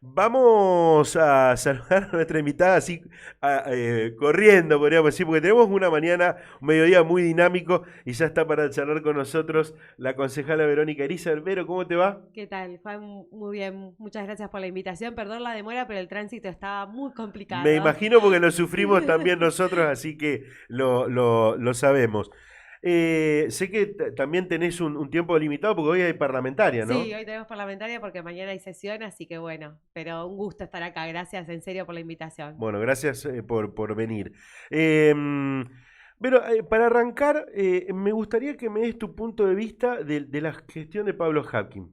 Vamos a saludar a nuestra invitada así corriendo, podríamos decir, porque tenemos una mañana, un mediodía muy dinámico y ya está para charlar con nosotros la concejala Verónica Eriza. Vero, ¿cómo te va? ¿Qué tal, Juan? Muy bien, muchas gracias por la invitación. Perdón la demora, pero el tránsito estaba muy Me complicado. imagino porque lo sufrimos también nosotros, así que lo sabemos. Sé que también tenés un tiempo limitado porque hoy hay parlamentaria, Sí, ¿no? hoy tenemos parlamentaria porque mañana hay sesión, así que bueno, pero un gusto estar acá. Gracias en serio por la invitación. Bueno, gracias por venir. Eh, pero para arrancar, me gustaría que me des tu punto de vista de la gestión de Pablo Hapkin.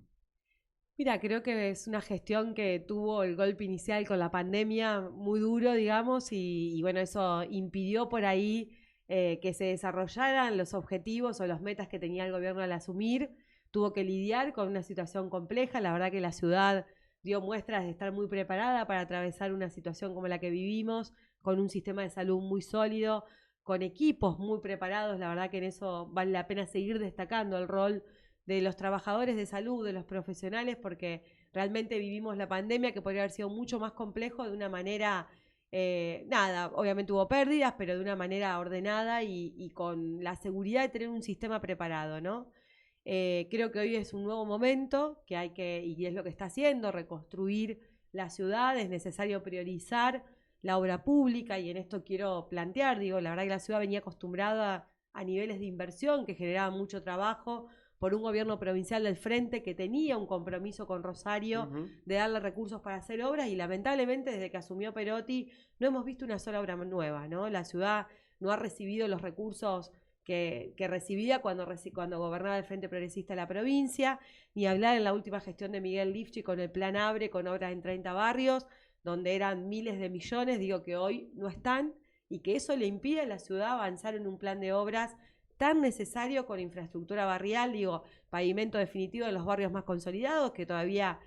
Mira, creo que es una gestión que tuvo el golpe inicial con la pandemia muy duro, digamos, y bueno, eso impidió por ahí que se desarrollaran los objetivos o las metas que tenía el gobierno al asumir. Tuvo que lidiar con una situación compleja. La verdad que la ciudad dio muestras de estar muy preparada para atravesar una situación como la que vivimos, con un sistema de salud muy sólido, con equipos muy preparados. La verdad que en eso vale la pena seguir destacando el rol de los trabajadores de salud, de los profesionales, porque realmente vivimos la pandemia que podría haber sido mucho más complejo de una manera, nada, obviamente hubo pérdidas, pero de una manera ordenada y con la seguridad de tener un sistema preparado, ¿no? Creo que hoy es un nuevo momento que hay que, y es lo que está haciendo, reconstruir la ciudad, es necesario priorizar la obra pública y en esto quiero plantear, digo, la verdad que la ciudad venía acostumbrada a niveles de inversión que generaban mucho trabajo, por un gobierno provincial del Frente que tenía un compromiso con Rosario Ujú. de darle recursos para hacer obras y lamentablemente desde que asumió Perotti no hemos visto una sola obra nueva, ¿no? La ciudad no ha recibido los recursos que recibía cuando gobernaba el Frente Progresista de la provincia, ni hablar en la última gestión de Miguel Lifchi con el Plan Abre, con obras en 30 barrios, donde eran miles de millones, digo que hoy no están, y que eso le impide a la ciudad avanzar en un plan de obras tan necesario con infraestructura barrial, digo, pavimento definitivo de los barrios más consolidados que todavía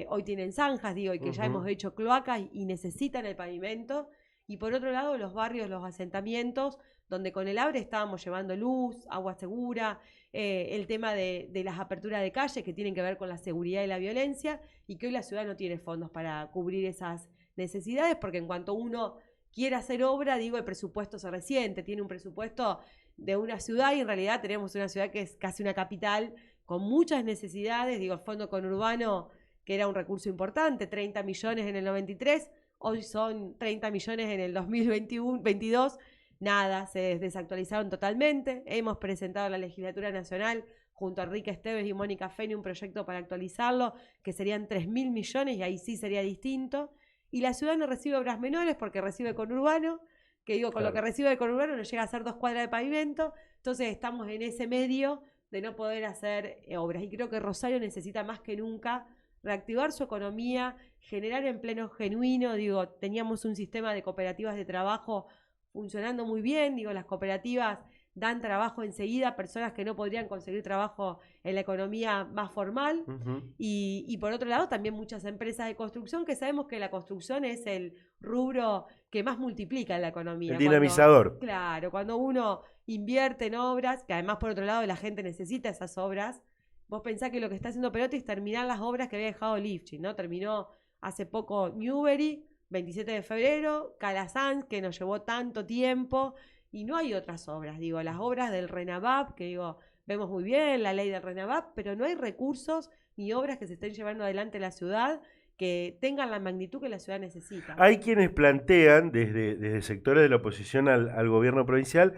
hoy tienen zanjas, digo, y que ya hemos Ujú. hecho cloacas y necesitan el pavimento. Y por otro lado, los barrios, los asentamientos, donde con el ABRE estábamos llevando luz, agua segura, el tema de las aperturas de calles que tienen que ver con la seguridad y la violencia, y que hoy la ciudad no tiene fondos para cubrir esas necesidades, porque en cuanto uno quiere hacer obra, digo, el presupuesto se resiente, tiene un presupuesto de una ciudad y en realidad tenemos una ciudad que es casi una capital con muchas necesidades, digo, el fondo conurbano, que era un recurso importante, 30 millones en el 93, hoy son 30 millones en el 2021, 22, nada, se desactualizaron totalmente. Hemos presentado a la legislatura nacional junto a Enrique Esteves y Mónica Feni un proyecto para actualizarlo, que serían 3.000 millones y ahí sí sería distinto. Y la ciudad no recibe obras menores porque recibe conurbano, que digo, con lo que Claro. recibe el conurbano no llega a hacer 2 cuadras de pavimento, entonces estamos en ese medio de no poder hacer obras. Y creo que Rosario necesita más que nunca reactivar su economía, generar empleo genuino, digo, teníamos un sistema de cooperativas de trabajo funcionando muy bien, digo, las cooperativas dan trabajo enseguida a personas que no podrían conseguir trabajo en la economía más formal. Ujú. Y por otro lado, también muchas empresas de construcción, que sabemos que la construcción es el rubro que más multiplica en la El economía. Cuando, dinamizador. claro, cuando uno invierte en obras, que además por otro lado la gente necesita esas obras, vos pensás que lo que está haciendo Perotti es terminar las obras que había dejado Lifchitz, ¿no? Terminó hace poco Newbery, 27 de febrero, Calasanz, que nos llevó tanto tiempo, y no hay otras obras, digo, las obras del RENAVAP, que digo, vemos muy bien la ley del RENAVAP, pero no hay recursos ni obras que se estén llevando adelante en la ciudad que tengan la magnitud que la ciudad necesita. Hay quienes plantean, desde sectores de la oposición al gobierno provincial,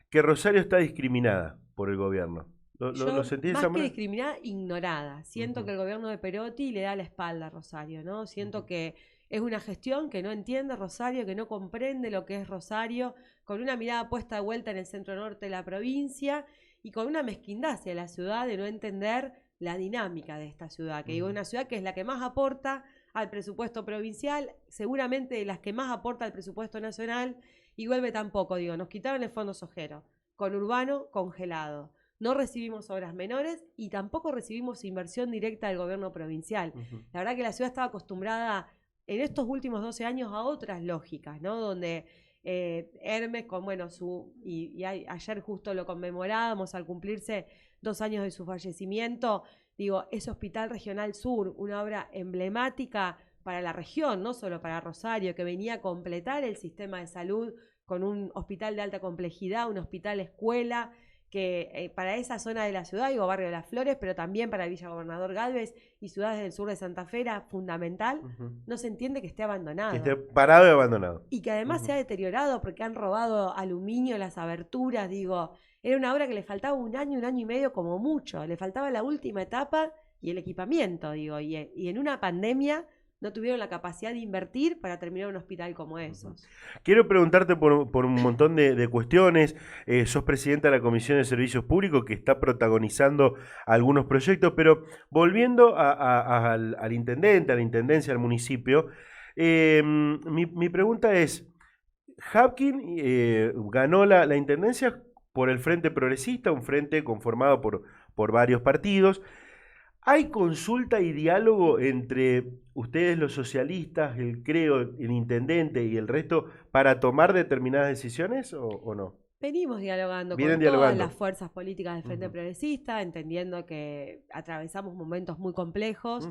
que Rosario está discriminada por el gobierno. ¿Lo Yo, sentís de esa más que manera? discriminada, ignorada. Siento que Ujú. el gobierno de Perotti le da la espalda a Rosario, ¿no? Siento que es una gestión que no entiende Rosario, que no comprende lo que es Rosario, con una mirada puesta de vuelta en el centro norte de la provincia y con una mezquindad hacia la ciudad de no entender la dinámica de esta ciudad, que digo, Ujú. una ciudad que es la que más aporta al presupuesto provincial, seguramente de las que más aporta al presupuesto nacional, y vuelve tampoco, digo, nos quitaron el fondo sojero, con Urbano congelado, no recibimos obras menores y tampoco recibimos inversión directa del gobierno provincial. Ujú. La verdad que la ciudad estaba acostumbrada en estos últimos 12 años a otras lógicas, ¿no? Donde Hermes, con bueno, ayer justo lo conmemorábamos al cumplirse 2 años de su fallecimiento, digo, ese Hospital Regional Sur, una obra emblemática para la región, no solo para Rosario, que venía a completar el sistema de salud con un hospital de alta complejidad, un hospital escuela, que para esa zona de la ciudad, digo Barrio de las Flores, pero también para Villa Gobernador Galvez y ciudades del sur de Santa Fe era fundamental, no se entiende que esté abandonado. Que esté parado y abandonado. Y que además se ha deteriorado porque han robado aluminio, las aberturas, digo, era una obra que le faltaba un año y medio como mucho, le faltaba la última etapa y el equipamiento, digo, y en una pandemia no tuvieron la capacidad de invertir para terminar un hospital como esos. Quiero preguntarte por un montón de cuestiones. Sos presidenta de la Comisión de Servicios Públicos que está protagonizando algunos proyectos, pero volviendo al intendente, a la intendencia del municipio, mi pregunta es, Hapkin ganó la intendencia por el Frente Progresista, un frente conformado por varios partidos. ¿Hay consulta y diálogo entre ustedes los socialistas, el CREO, el intendente y el resto para tomar determinadas decisiones o no? Venimos dialogando Vienen con dialogando. todas las fuerzas políticas del Frente Progresista, entendiendo que atravesamos momentos muy complejos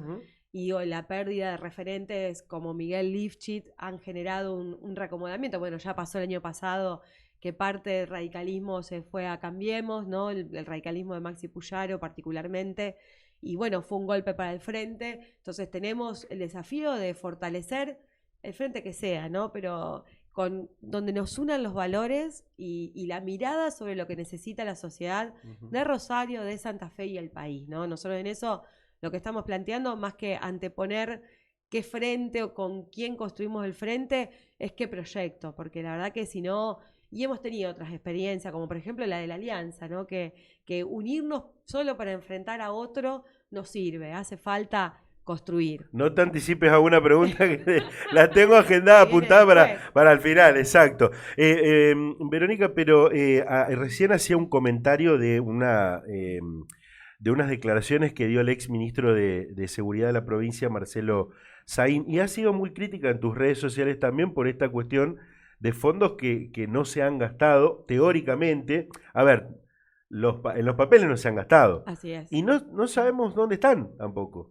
y la pérdida de referentes como Miguel Lifchit han generado un reacomodamiento. Bueno, ya pasó el año pasado que parte del radicalismo se fue a Cambiemos, ¿no? El radicalismo de Maxi Puyaro particularmente. Y bueno, fue un golpe para el frente. Entonces tenemos el desafío de fortalecer el frente que sea, ¿no? Pero donde nos unan los valores y la mirada sobre lo que necesita la sociedad de Rosario, de Santa Fe y el país, ¿no? Nosotros en eso lo que estamos planteando, más que anteponer qué frente o con quién construimos el frente, es qué proyecto, porque la verdad que si no... Y hemos tenido otras experiencias, como por ejemplo la de la alianza, ¿no? Que unirnos solo para enfrentar a otro no sirve, hace falta construir. No te anticipes a una pregunta que la tengo agendada, apuntada para el final, exacto. Verónica, pero recién hacía un comentario de unas declaraciones que dio el ex ministro de Seguridad de la provincia, Marcelo Saín, y ha sido muy crítica en tus redes sociales también por esta cuestión de fondos que no se han gastado teóricamente. A ver, en los papeles no se han gastado. Así es. Y no sabemos dónde están tampoco.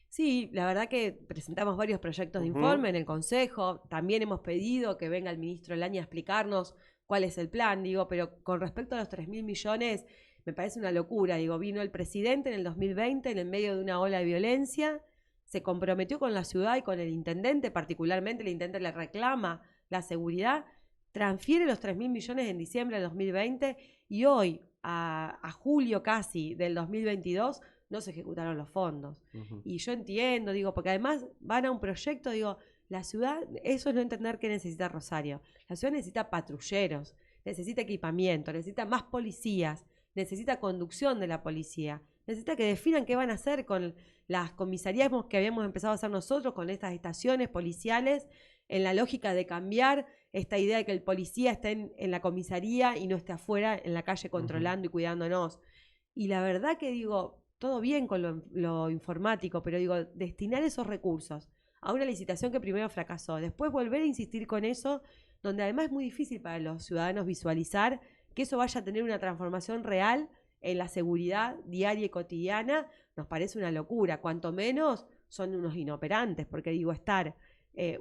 Sí, la verdad que presentamos varios proyectos de informe en el Consejo. También hemos pedido que venga el ministro Laña a explicarnos cuál es el plan, digo, pero con respecto a los 3.000 millones, me parece una locura. Digo, vino el presidente en el 2020 en el medio de una ola de violencia, se comprometió con la ciudad y con el intendente, particularmente el intendente le reclama la seguridad, transfiere los 3.000 millones en diciembre del 2020 y hoy, a julio casi del 2022, no se ejecutaron los fondos. Y yo entiendo, digo, porque además van a un proyecto, digo, la ciudad, eso es no entender qué necesita Rosario. La ciudad necesita patrulleros, necesita equipamiento, necesita más policías, necesita conducción de la policía, necesita que definan qué van a hacer con las comisarías que habíamos empezado a hacer nosotros, con estas estaciones policiales, en la lógica de cambiar esta idea de que el policía esté en la comisaría y no esté afuera en la calle controlando y cuidándonos. Y la verdad que digo, todo bien con lo informático, pero digo, destinar esos recursos a una licitación que primero fracasó, después volver a insistir con eso, donde además es muy difícil para los ciudadanos visualizar que eso vaya a tener una transformación real en la seguridad diaria y cotidiana, nos parece una locura, cuanto menos son unos inoperantes, porque digo, estar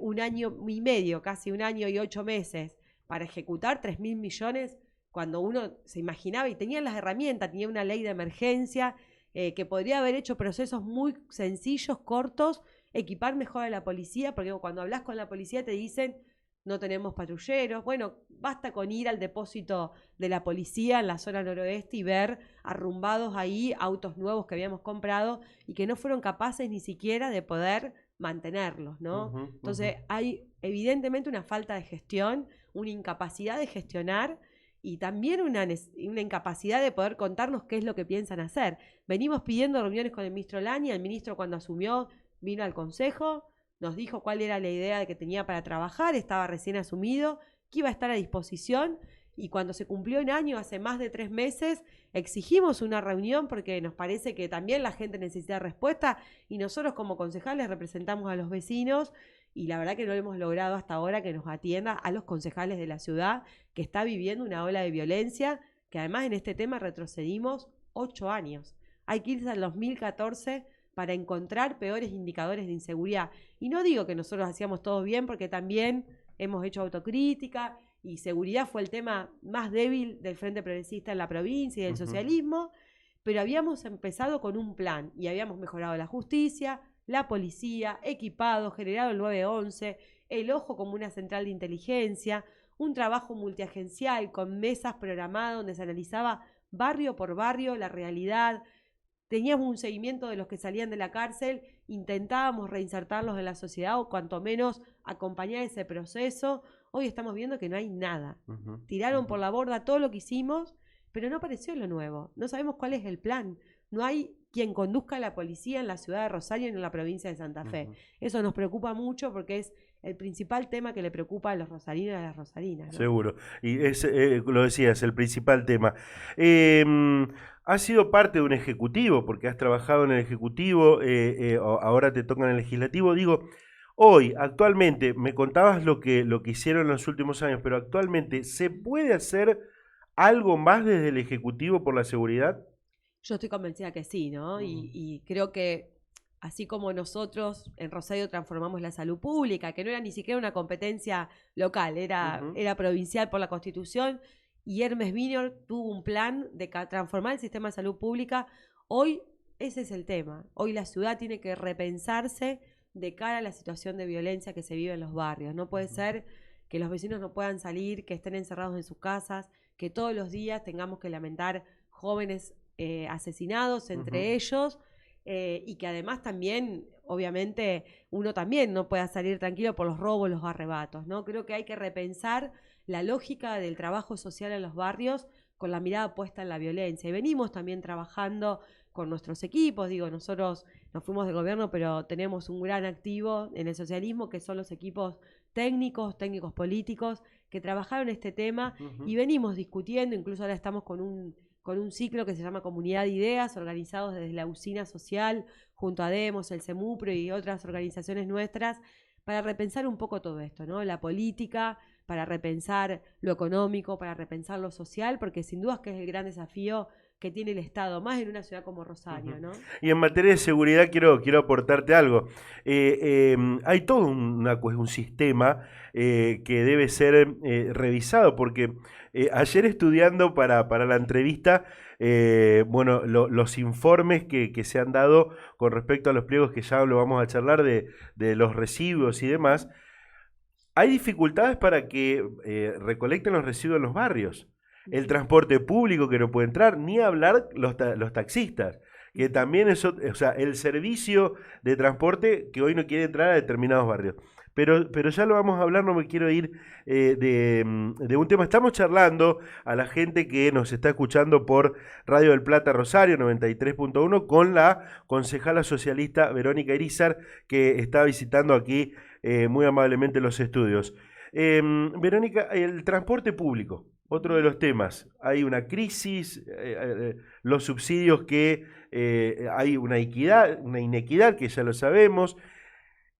un año y medio, casi un año y 8 meses para ejecutar 3.000 millones, cuando uno se imaginaba y tenía las herramientas, tenía una ley de emergencia que podría haber hecho procesos muy sencillos, cortos, equipar mejor a la policía, porque cuando hablas con la policía te dicen no tenemos patrulleros. Bueno, basta con ir al depósito de la policía en la zona noroeste y ver arrumbados ahí autos nuevos que habíamos comprado y que no fueron capaces ni siquiera de poder mantenerlos, ¿no? Entonces hay evidentemente una falta de gestión, una incapacidad de gestionar y también una incapacidad de poder contarnos qué es lo que piensan hacer. Venimos pidiendo reuniones con el ministro Laña, el ministro cuando asumió vino al Consejo, nos dijo cuál era la idea que tenía para trabajar, estaba recién asumido, que iba a estar a disposición y cuando se cumplió un año, hace más de 3 meses, exigimos una reunión porque nos parece que también la gente necesita respuesta y nosotros como concejales representamos a los vecinos y la verdad que no hemos logrado hasta ahora que nos atienda a los concejales de la ciudad que está viviendo una ola de violencia, que además en este tema retrocedimos 8 años. Hay que irse al 2014 para encontrar peores indicadores de inseguridad. Y no digo que nosotros hacíamos todo bien, porque también hemos hecho autocrítica, y seguridad fue el tema más débil del Frente Progresista en la provincia y del socialismo, pero habíamos empezado con un plan y habíamos mejorado la justicia, la policía, equipado, generado el 911, el ojo como una central de inteligencia, un trabajo multiagencial con mesas programadas donde se analizaba barrio por barrio la realidad. Teníamos un seguimiento de los que salían de la cárcel, intentábamos reinsertarlos en la sociedad o cuanto menos acompañar ese proceso. Hoy estamos viendo que no hay nada. Tiraron por la borda todo lo que hicimos, pero no apareció lo nuevo. No sabemos cuál es el plan. No hay quien conduzca a la policía en la ciudad de Rosario y en la provincia de Santa Fe. Eso nos preocupa mucho porque es el principal tema que le preocupa a los rosarinos y a las rosarinas, ¿no? Seguro. Y es, lo decías, el principal tema. Has sido parte de un ejecutivo, porque has trabajado en el ejecutivo, ahora te toca en el legislativo. Digo, hoy, actualmente, me contabas lo que hicieron en los últimos años, pero actualmente, ¿se puede hacer algo más desde el ejecutivo por la seguridad? Yo estoy convencida que sí, ¿no? Y creo que así como nosotros en Rosario transformamos la salud pública, que no era ni siquiera una competencia local, era provincial por la Constitución, y Hermes Vinior tuvo un plan de transformar el sistema de salud pública. Hoy ese es el tema. Hoy la ciudad tiene que repensarse de cara a la situación de violencia que se vive en los barrios. No puede ser que los vecinos no puedan salir, que estén encerrados en sus casas, que todos los días tengamos que lamentar jóvenes asesinados entre ellos, y que además también, obviamente, uno también no pueda salir tranquilo por los robos, los arrebatos, ¿no? Creo que hay que repensar la lógica del trabajo social en los barrios con la mirada puesta en la violencia. Y venimos también trabajando con nuestros equipos. Digo, nosotros nos fuimos del gobierno, pero tenemos un gran activo en el socialismo, que son los equipos técnicos políticos, que trabajaron este tema y venimos discutiendo. Incluso ahora estamos con un ciclo que se llama Comunidad de Ideas, organizados desde la Usina Social, junto a Demos, el CEMUPRO y otras organizaciones nuestras, para repensar un poco todo esto, ¿no? La política, para repensar lo económico, para repensar lo social, porque sin duda es que es el gran desafío que tiene el Estado, más en una ciudad como Rosario, ¿no? Y en materia de seguridad quiero aportarte algo. Hay todo un sistema que debe ser revisado, porque ayer estudiando para la entrevista, bueno, los informes que se han dado con respecto a los pliegos, que ya lo vamos a charlar de los residuos y demás, hay dificultades para que recolecten los residuos en los barrios. El transporte público que no puede entrar, ni hablar los taxistas, que también eso, o sea, el servicio de transporte que hoy no quiere entrar a determinados barrios. Pero ya lo vamos a hablar, no me quiero ir de un tema. Estamos charlando a la gente que nos está escuchando por Radio del Plata Rosario 93.1 con la concejala socialista Verónica Irizar, que está visitando aquí muy amablemente los estudios. Verónica, el transporte público. Otro de los temas, hay una crisis, los subsidios que hay una inequidad que ya lo sabemos,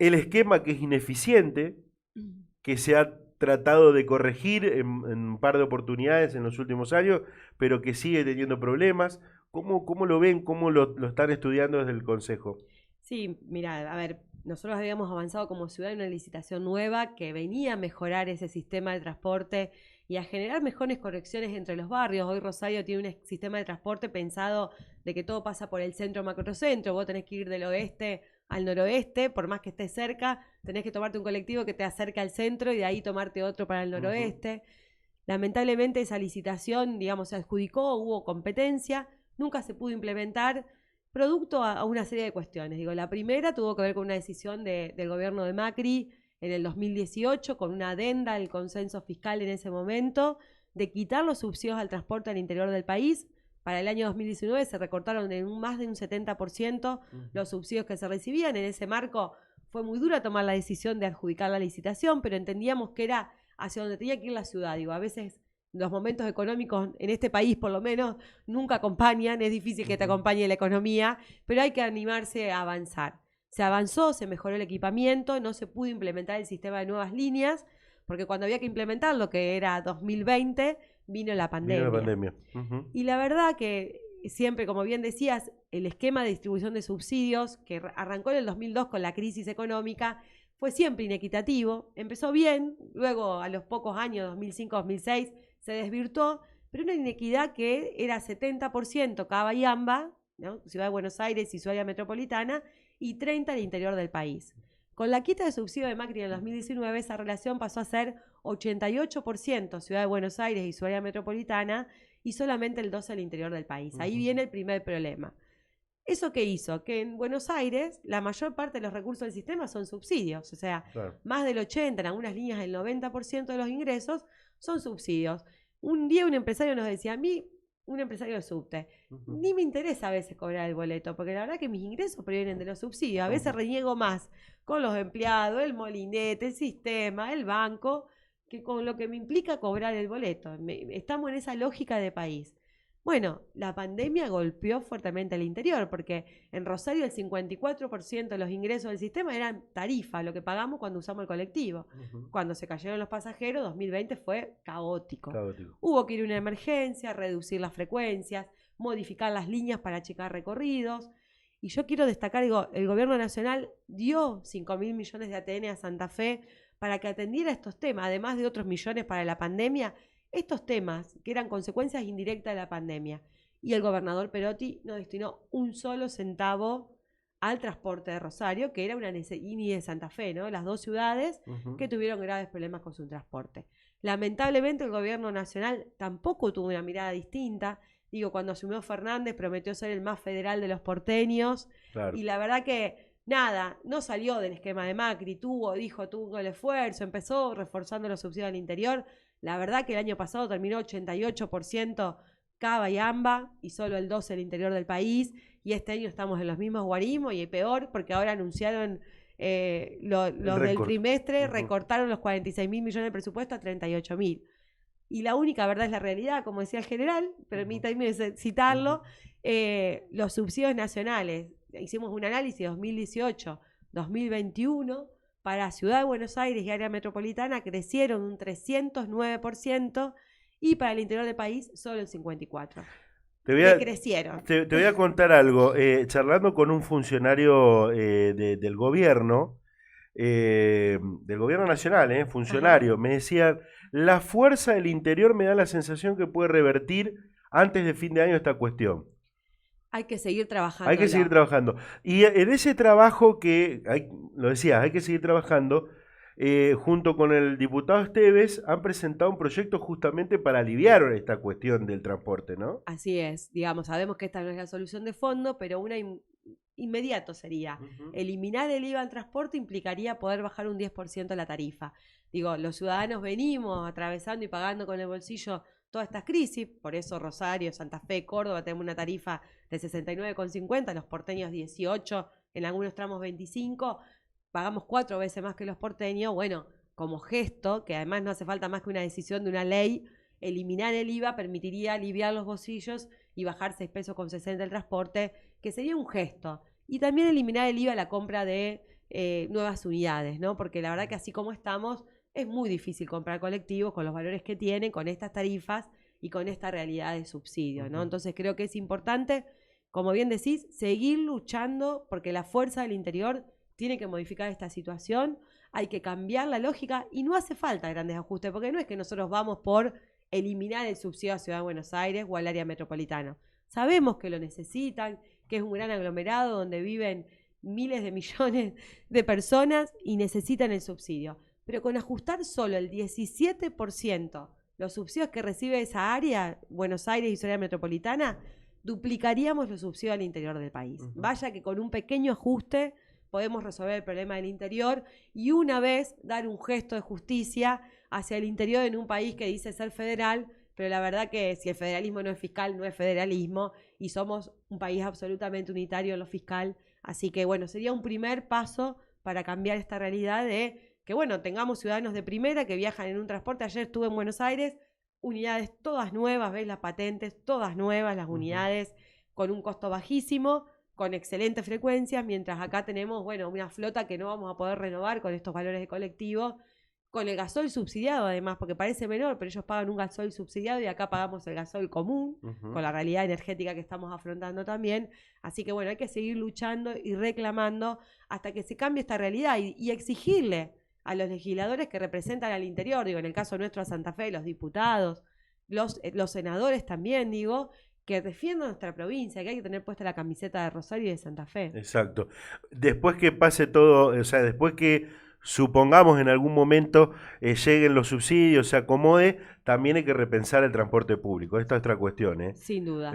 el esquema que es ineficiente, que se ha tratado de corregir en un par de oportunidades en los últimos años, pero que sigue teniendo problemas. ¿Cómo lo ven? ¿Cómo lo están estudiando desde el Consejo? Sí, mira, a ver, nosotros habíamos avanzado como ciudad en una licitación nueva que venía a mejorar ese sistema de transporte y a generar mejores conexiones entre los barrios. Hoy Rosario tiene un sistema de transporte pensado de que todo pasa por el centro macrocentro. Vos tenés que ir del oeste al noroeste, por más que estés cerca, tenés que tomarte un colectivo que te acerca al centro y de ahí tomarte otro para el noroeste. Lamentablemente esa licitación, digamos, se adjudicó, hubo competencia, nunca se pudo implementar, producto a una serie de cuestiones. Digo, la primera tuvo que ver con una decisión del gobierno de Macri en el 2018, con una adenda al consenso fiscal en ese momento, de quitar los subsidios al transporte al interior del país. Para el año 2019 se recortaron en más de un 70% los subsidios que se recibían. En ese marco fue muy dura tomar la decisión de adjudicar la licitación, pero entendíamos que era hacia donde tenía que ir la ciudad. Digo, a veces los momentos económicos en este país, por lo menos, nunca acompañan. Es difícil que te acompañe la economía, pero hay que animarse a avanzar. Se avanzó, se mejoró el equipamiento, no se pudo implementar el sistema de nuevas líneas, porque cuando había que implementarlo, que era 2020, vino la pandemia. Vino la pandemia. Y la verdad que siempre, como bien decías, el esquema de distribución de subsidios que arrancó en el 2002 con la crisis económica fue siempre inequitativo. Empezó bien, luego a los pocos años, 2005-2006, se desvirtuó, pero una inequidad que era 70% Cava y AMBA, ¿no? Ciudad de Buenos Aires y su área metropolitana, y 30% al interior del país. Con la quita de subsidio de Macri en el 2019, esa relación pasó a ser 88% Ciudad de Buenos Aires y su área metropolitana, y solamente el 12% al interior del país. Ahí viene el primer problema. ¿Eso qué hizo? Que en Buenos Aires la mayor parte de los recursos del sistema son subsidios, o sea, más del 80%, en algunas líneas el 90% de los ingresos son subsidios. Un día un empresario nos decía, a mí, un empresario de subte, ni me interesa a veces cobrar el boleto, porque la verdad que mis ingresos provienen de los subsidios. A veces reniego más con los empleados, el molinete, el sistema, el banco, que con lo que me implica cobrar el boleto. Estamos en esa lógica de país. Bueno, la pandemia golpeó fuertemente al interior, porque en Rosario el 54% de los ingresos del sistema eran tarifa, lo que pagamos cuando usamos el colectivo. Cuando se cayeron los pasajeros, 2020 fue caótico. Hubo que ir a una emergencia, reducir las frecuencias, modificar las líneas para achicar recorridos. Y yo quiero destacar, digo, el gobierno nacional dio 5.000 millones de ATN a Santa Fe para que atendiera estos temas, además de otros millones para la pandemia, estos temas que eran consecuencias indirectas de la pandemia. Y el gobernador Perotti no destinó un solo centavo al transporte de Rosario, que era una necesidad, y de Santa Fe, ¿no? Las dos ciudades que tuvieron graves problemas con su transporte. Lamentablemente el gobierno nacional tampoco tuvo una mirada distinta. Digo, cuando asumió Fernández prometió ser el más federal de los porteños. Claro. Y la verdad que nada, no salió del esquema de Macri, tuvo el esfuerzo, empezó reforzando los subsidios al interior. La verdad que el año pasado terminó 88% Cava y AMBA y solo el 12% el interior del país. Y este año estamos en los mismos guarismos y peor porque ahora anunciaron los del trimestre, recortaron los 46.000 millones de presupuesto a 38.000. Y la única verdad es la realidad, como decía el general, permítanme citarlo, los subsidios nacionales. Hicimos un análisis 2018-2021 para Ciudad de Buenos Aires y área metropolitana crecieron un 309% y para el interior del país solo el 54%. Crecieron. Te voy a contar algo. Charlando con un funcionario del gobierno nacional, funcionario, me decía, la fuerza del interior me da la sensación que puede revertir antes de fin de año esta cuestión. Hay que seguir trabajando. Hay que seguir trabajando. Y en ese trabajo lo decías, hay que seguir trabajando, junto con el diputado Esteves, han presentado un proyecto justamente para aliviar esta cuestión del transporte, ¿no? Así es, digamos, sabemos que esta no es la solución de fondo, pero una inmediato sería eliminar el IVA al transporte implicaría poder bajar un 10% la tarifa. Digo, los ciudadanos venimos atravesando y pagando con el bolsillo todas estas crisis, por eso Rosario, Santa Fe, Córdoba tenemos una tarifa de 69,50, los porteños 18, en algunos tramos 25, pagamos 4 veces más que los porteños. Bueno, como gesto, que además no hace falta más que una decisión de una ley, eliminar el IVA permitiría aliviar los bolsillos y bajar 6 pesos con 60 el transporte, que sería un gesto. Y también eliminar el IVA a la compra de nuevas unidades, ¿no? Porque la verdad que así como estamos, es muy difícil comprar colectivos con los valores que tienen, con estas tarifas y con esta realidad de subsidio, ¿no? Entonces creo que es importante, como bien decís, seguir luchando porque la fuerza del interior tiene que modificar esta situación, hay que cambiar la lógica y no hace falta grandes ajustes, porque no es que nosotros vamos por eliminar el subsidio a Ciudad de Buenos Aires o al área metropolitana. Sabemos que lo necesitan, que es un gran aglomerado donde viven miles de millones de personas y necesitan el subsidio. Pero con ajustar solo el 17% los subsidios que recibe esa área, Buenos Aires y su área metropolitana, duplicaríamos los subsidios al interior del país. Vaya que con un pequeño ajuste podemos resolver el problema del interior y una vez dar un gesto de justicia hacia el interior en un país que dice ser federal, pero la verdad que si el federalismo no es fiscal, no es federalismo y somos un país absolutamente unitario en lo fiscal. Así que bueno, sería un primer paso para cambiar esta realidad de que bueno, tengamos ciudadanos de primera que viajan en un transporte. Ayer estuve en Buenos Aires, unidades todas nuevas, ves las patentes, todas nuevas, las unidades con un costo bajísimo, con excelentes frecuencias, mientras acá tenemos, bueno, una flota que no vamos a poder renovar con estos valores de colectivo, con el gasoil subsidiado además, porque parece menor, pero ellos pagan un gasoil subsidiado y acá pagamos el gasoil común, con la realidad energética que estamos afrontando también. Así que bueno, hay que seguir luchando y reclamando hasta que se cambie esta realidad y exigirle a los legisladores que representan al interior, digo, en el caso nuestro a Santa Fe, los diputados, los senadores también, digo, que defiendan nuestra provincia, que hay que tener puesta la camiseta de Rosario y de Santa Fe. Exacto. Después que pase todo, o sea, después que supongamos en algún momento lleguen los subsidios, se acomode, también hay que repensar el transporte público. Esta es otra cuestión, ¿eh? Sin duda.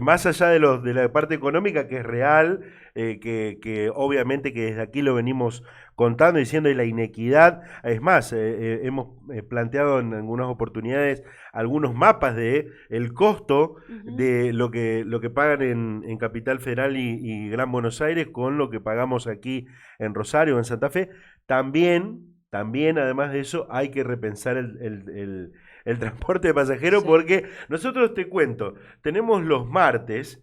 Más allá de la parte económica, que es real, que obviamente que desde aquí lo venimos contando, diciendo, y la inequidad. Es más, hemos planteado en algunas oportunidades algunos mapas de el costo de lo que pagan en Capital Federal y Gran Buenos Aires con lo que pagamos aquí en Rosario o en Santa Fe. También, además de eso, hay que repensar el transporte de pasajeros, porque nosotros, te cuento, tenemos los martes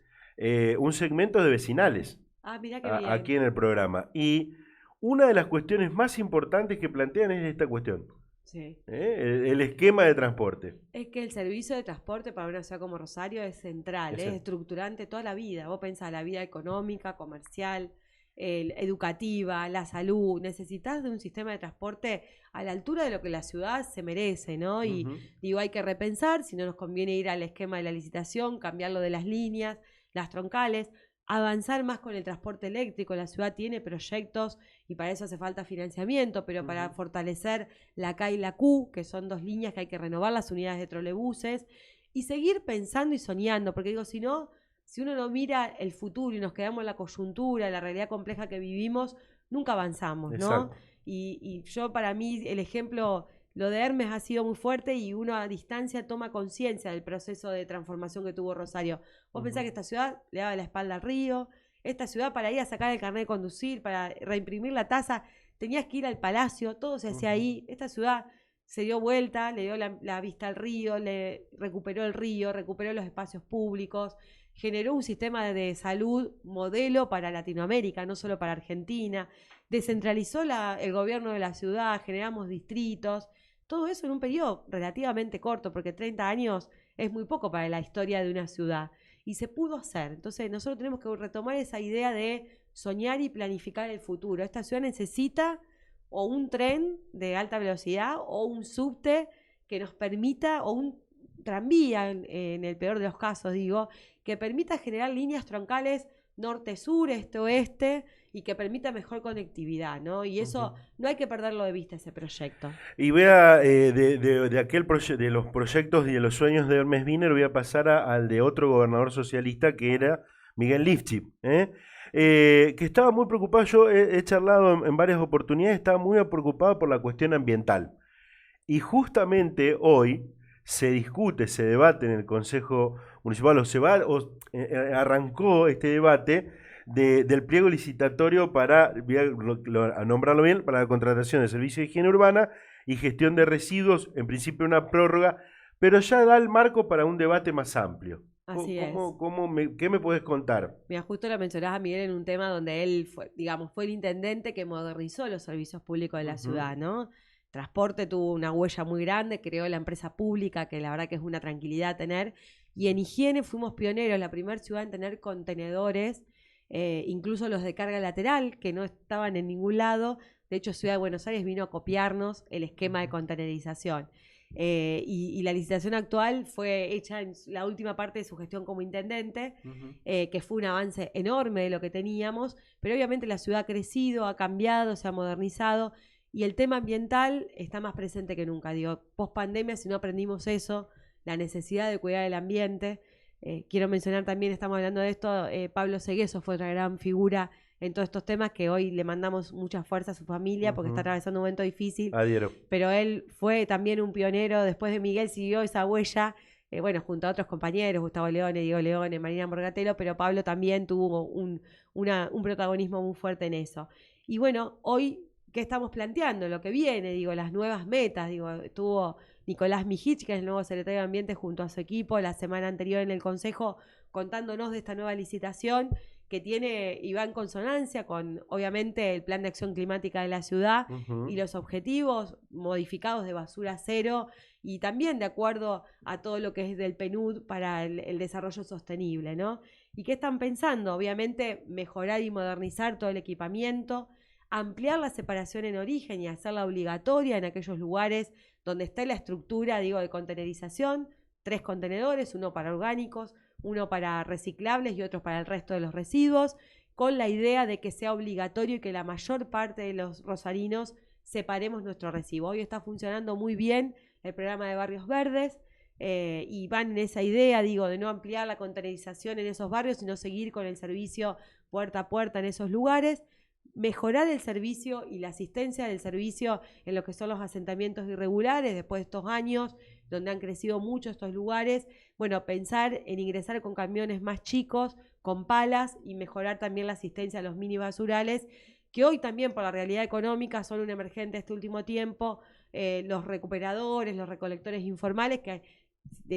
un segmento de vecinales mirá qué bien. aquí en el programa. Y una de las cuestiones más importantes que plantean es esta cuestión. Sí. El esquema de transporte. Es que el servicio de transporte para una ciudad como Rosario es central, es estructurante toda la vida. Vos pensás la vida económica, comercial, educativa, la salud. Necesitas de un sistema de transporte a la altura de lo que la ciudad se merece, ¿no? Y digo, hay que repensar, si no nos conviene ir al esquema de la licitación, cambiarlo de las líneas, las troncales, avanzar más con el transporte eléctrico. La ciudad tiene proyectos y para eso hace falta financiamiento, pero para fortalecer la K y la Q, que son dos líneas que hay que renovar, las unidades de trolebuses, y seguir pensando y soñando, porque digo, si no, si uno no mira el futuro y nos quedamos en la coyuntura, en la realidad compleja que vivimos, nunca avanzamos, ¿no? Y yo, para mí, el ejemplo, lo de Hermes ha sido muy fuerte y uno a distancia toma conciencia del proceso de transformación que tuvo Rosario. Vos pensás que esta ciudad le daba la espalda al río, esta ciudad para ir a sacar el carnet de conducir, para reimprimir la tasa, tenías que ir al palacio, todo se hacía ahí. Esta ciudad se dio vuelta, le dio la vista al río, le recuperó el río, recuperó los espacios públicos, generó un sistema de salud modelo para Latinoamérica, no solo para Argentina, descentralizó el gobierno de la ciudad, generamos distritos, todo eso en un periodo relativamente corto, porque 30 años es muy poco para la historia de una ciudad, y se pudo hacer. Entonces nosotros tenemos que retomar esa idea de soñar y planificar el futuro. Esta ciudad necesita o un tren de alta velocidad o un subte que nos permita, o un tranvía, en el peor de los casos, digo, que permita generar líneas troncales norte-sur, este-oeste, y que permita mejor conectividad, ¿no? Y eso no hay que perderlo de vista, ese proyecto. Y voy a, de los proyectos y de los sueños de Hermes Wiener, voy a pasar al de otro gobernador socialista, que era Miguel Lifchip, que estaba muy preocupado. Yo he charlado en varias oportunidades, estaba muy preocupado por la cuestión ambiental. Y justamente hoy se discute, se debate en el Consejo Municipal, arrancó este debate del pliego licitatorio para, voy a nombrarlo bien, para la contratación de servicios de higiene urbana y gestión de residuos, en principio una prórroga, pero ya da el marco para un debate más amplio. Así es. ¿Qué me puedes contar? Mira, justo lo mencionás a Miguel en un tema donde él fue, digamos, fue el intendente que modernizó los servicios públicos de la ciudad, ¿no? Transporte tuvo una huella muy grande, creó la empresa pública, que la verdad que es una tranquilidad tener, y en higiene fuimos pioneros, la primera ciudad en tener contenedores, incluso los de carga lateral, que no estaban en ningún lado. De hecho, Ciudad de Buenos Aires vino a copiarnos el esquema de contenerización. Y la licitación actual fue hecha en la última parte de su gestión como intendente, que fue un avance enorme de lo que teníamos, pero obviamente la ciudad ha crecido, ha cambiado, se ha modernizado, y el tema ambiental está más presente que nunca. Digo, post pandemia, si no aprendimos eso, la necesidad de cuidar el ambiente. Quiero mencionar también, estamos hablando de esto, Pablo Segueso fue otra gran figura en todos estos temas, que hoy le mandamos mucha fuerza a su familia porque está atravesando un momento difícil. Adhiero. Pero él fue también un pionero. Después de Miguel siguió esa huella, bueno, junto a otros compañeros, Gustavo Leone, Diego Leone, Marina Morgatelo, pero Pablo también tuvo un protagonismo muy fuerte en eso. Y bueno, hoy, ¿qué estamos planteando? Lo que viene, digo, las nuevas metas, digo, estuvo Nicolás Mijich, que es el nuevo secretario de Ambiente, junto a su equipo la semana anterior en el Consejo, contándonos de esta nueva licitación, que tiene y va en consonancia con, obviamente, el plan de acción climática de la ciudad y los objetivos modificados de basura cero y también de acuerdo a todo lo que es del PNUD para el desarrollo sostenible, ¿no? ¿Y qué están pensando? Obviamente, mejorar y modernizar todo el equipamiento, ampliar la separación en origen y hacerla obligatoria en aquellos lugares donde está la estructura, digo, de contenerización, 3 contenedores, uno para orgánicos, uno para reciclables y otro para el resto de los residuos, con la idea de que sea obligatorio y que la mayor parte de los rosarinos separemos nuestro residuo. Hoy está funcionando muy bien el programa de Barrios Verdes y van en esa idea, digo, de no ampliar la contenerización en esos barrios, sino seguir con el servicio puerta a puerta en esos lugares, mejorar el servicio y la asistencia del servicio en lo que son los asentamientos irregulares después de estos años donde han crecido mucho estos lugares, bueno, pensar en ingresar con camiones más chicos, con palas y mejorar también la asistencia a los mini basurales, que hoy también por la realidad económica son un emergente este último tiempo, los recuperadores, los recolectores informales, que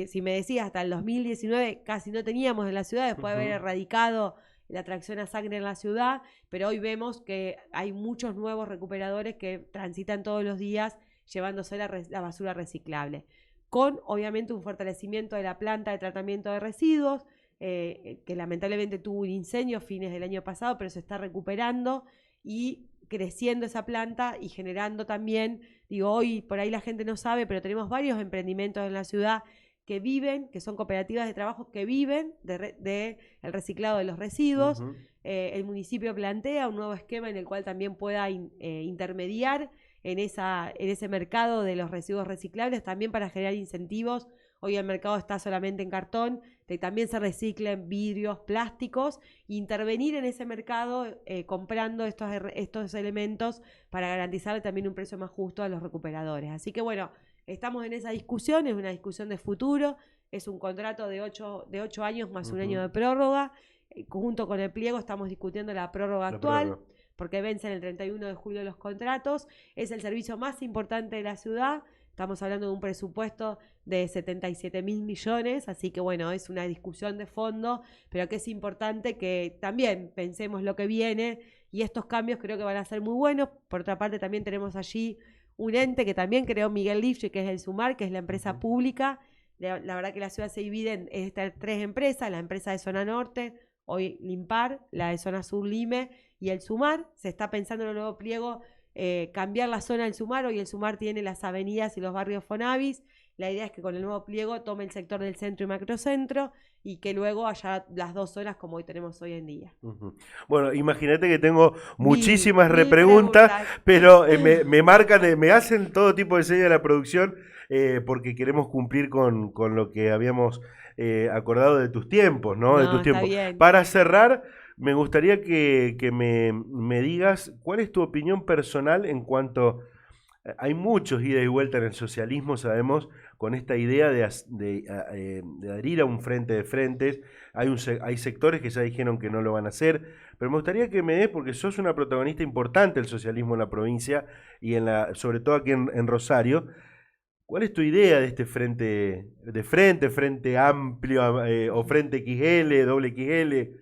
si me decías hasta el 2019 casi no teníamos en la ciudad, después de haber erradicado la tracción a sangre en la ciudad, pero hoy vemos que hay muchos nuevos recuperadores que transitan todos los días llevándose la basura reciclable, con obviamente un fortalecimiento de la planta de tratamiento de residuos, que lamentablemente tuvo un incendio a fines del año pasado, pero se está recuperando y creciendo esa planta y generando también, digo, hoy por ahí la gente no sabe, pero tenemos varios emprendimientos en la ciudad que viven, que son cooperativas de trabajo que viven de el reciclado de los residuos. El municipio plantea un nuevo esquema en el cual también pueda intermediar en ese mercado de los residuos reciclables, también para generar incentivos. Hoy el mercado está solamente en cartón, que también se reciclen vidrios, plásticos, intervenir en ese mercado comprando estos elementos para garantizarle también un precio más justo a los recuperadores. Así que bueno, estamos en esa discusión, es una discusión de futuro, es un contrato de 8 años más un año de prórroga. Junto con el pliego estamos discutiendo la prórroga actual, porque vencen el 31 de julio los contratos. Es el servicio más importante de la ciudad. Estamos hablando de un presupuesto de 77.000 millones, así que bueno, es una discusión de fondo, pero que es importante que también pensemos lo que viene y estos cambios creo que van a ser muy buenos. Por otra parte, también tenemos allí un ente que también creó Miguel Lifche, que es el SUMAR, que es la empresa pública. La verdad que la ciudad se divide en estas 3 empresas, la empresa de zona norte, hoy Limpar, la de zona sur Lime y el SUMAR. Se está pensando en un nuevo pliego cambiar la zona del SUMAR. Hoy el SUMAR tiene las avenidas y los barrios Fonavis. La idea es que con el nuevo pliego tome el sector del centro y macrocentro y que luego haya las 2 zonas como hoy tenemos hoy en día. Bueno, imagínate que tengo muchísimas repreguntas, pero me marcan, me hacen todo tipo de señas de la producción porque queremos cumplir con lo que habíamos acordado de tus tiempos, ¿no? De tus tiempos. Bien. Para cerrar, me gustaría que me digas cuál es tu opinión personal en cuanto... Hay muchos ida y vuelta en el socialismo, sabemos, con esta idea de adherir a un frente de frentes. Hay sectores que ya dijeron que no lo van a hacer, pero me gustaría que me des, porque sos una protagonista importante del socialismo en la provincia y sobre todo aquí en Rosario. ¿Cuál es tu idea de este frente amplio o frente XL, doble XL?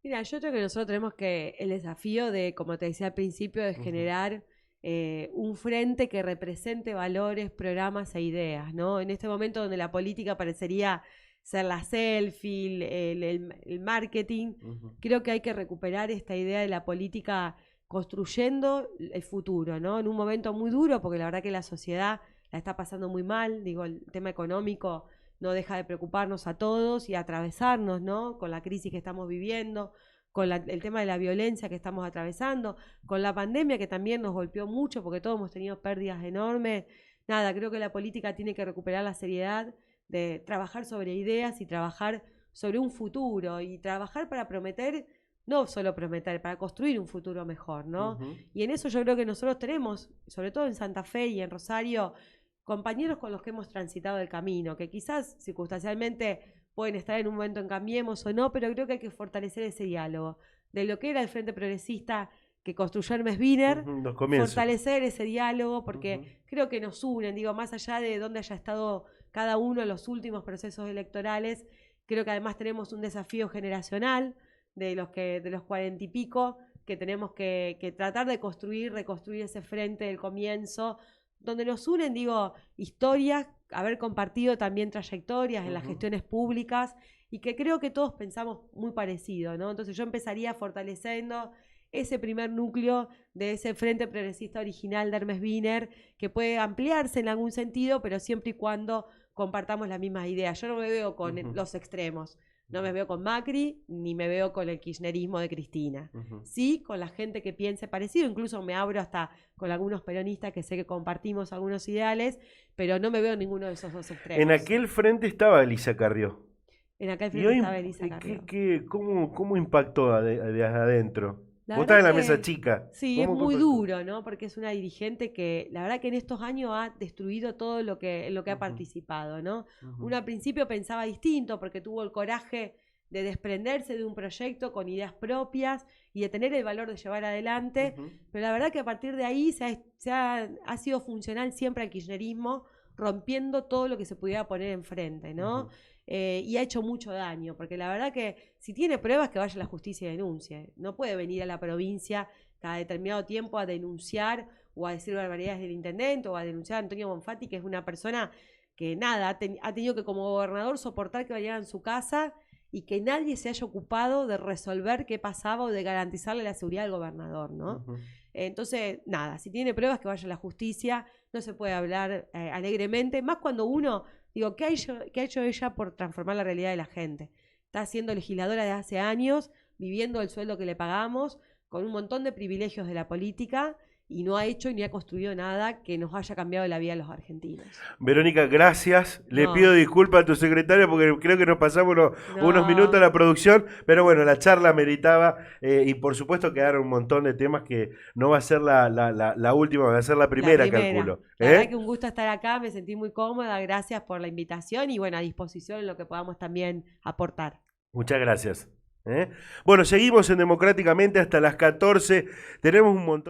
Mira, yo creo que nosotros tenemos el desafío de, como te decía al principio, de generar un frente que represente valores, programas e ideas, ¿no? En este momento donde la política parecería ser la selfie, el marketing, creo que hay que recuperar esta idea de la política construyendo el futuro, ¿no? En un momento muy duro, porque la verdad que la sociedad la está pasando muy mal, digo, el tema económico no deja de preocuparnos a todos y atravesarnos, ¿no? Con la crisis que estamos viviendo, con el tema de la violencia que estamos atravesando, con la pandemia que también nos golpeó mucho porque todos hemos tenido pérdidas enormes. Nada, creo que la política tiene que recuperar la seriedad de trabajar sobre ideas y trabajar sobre un futuro y trabajar para prometer, no solo prometer, para construir un futuro mejor, ¿no? Y en eso yo creo que nosotros tenemos, sobre todo en Santa Fe y en Rosario, compañeros con los que hemos transitado el camino, que quizás circunstancialmente pueden estar en un momento en Cambiemos o no, pero creo que hay que fortalecer ese diálogo. De lo que era el Frente Progresista que construyó Hermes Wiener, fortalecer ese diálogo, porque creo que nos unen, digo, más allá de dónde haya estado cada uno en los últimos procesos electorales, creo que además tenemos un desafío generacional de los 40 y pico, que tenemos que tratar de reconstruir ese frente del comienzo, donde nos unen, digo, historias, haber compartido también trayectorias en las gestiones públicas, y que creo que todos pensamos muy parecido, ¿no? Entonces yo empezaría fortaleciendo ese primer núcleo de ese Frente Progresista original de Hermes Wiener, que puede ampliarse en algún sentido, pero siempre y cuando compartamos las mismas ideas. Yo no me veo con los extremos, no me veo con Macri, ni me veo con el kirchnerismo de Cristina. Sí, con la gente que piense parecido, incluso me abro hasta con algunos peronistas que sé que compartimos algunos ideales, pero no me veo en ninguno de esos dos extremos. En aquel frente estaba Elisa Carrió. En aquel frente estaba Elisa Carrió. ¿Cómo impactó de adentro? La Vos estás en la verdad mesa que chica. sí, es muy duro, ¿no? Porque es una dirigente que la verdad que en estos años ha destruido todo en lo que ha participado, ¿no? Uno al principio pensaba distinto porque tuvo el coraje de desprenderse de un proyecto con ideas propias y de tener el valor de llevar adelante, pero la verdad que a partir de ahí ha sido funcional siempre al kirchnerismo, rompiendo todo lo que se pudiera poner enfrente, ¿no? Y ha hecho mucho daño, porque la verdad que si tiene pruebas, que vaya a la justicia y denuncie. No puede venir a la provincia cada determinado tiempo a denunciar o a decir barbaridades del intendente o a denunciar a Antonio Bonfatti, que es una persona que nada, ha tenido que como gobernador soportar que vayan a su casa y que nadie se haya ocupado de resolver qué pasaba o de garantizarle la seguridad del gobernador, ¿no? Entonces, nada, si tiene pruebas, que vaya a la justicia. No se puede hablar alegremente, más cuando uno, digo, ¿qué ha hecho ella por transformar la realidad de la gente? Está siendo legisladora de hace años, viviendo el sueldo que le pagamos, con un montón de privilegios de la política, y no ha hecho ni ha construido nada que nos haya cambiado la vida a los argentinos. Verónica, gracias. Le pido disculpas a tu secretaria porque creo que nos pasamos unos minutos a la producción, pero bueno, la charla meritaba y por supuesto quedaron un montón de temas que no va a ser la última, va a ser la primera. Calculo. La verdad que un gusto estar acá, me sentí muy cómoda, gracias por la invitación y bueno, a disposición en lo que podamos también aportar. Muchas gracias. Bueno, seguimos en Democráticamente hasta las 14, tenemos un montón.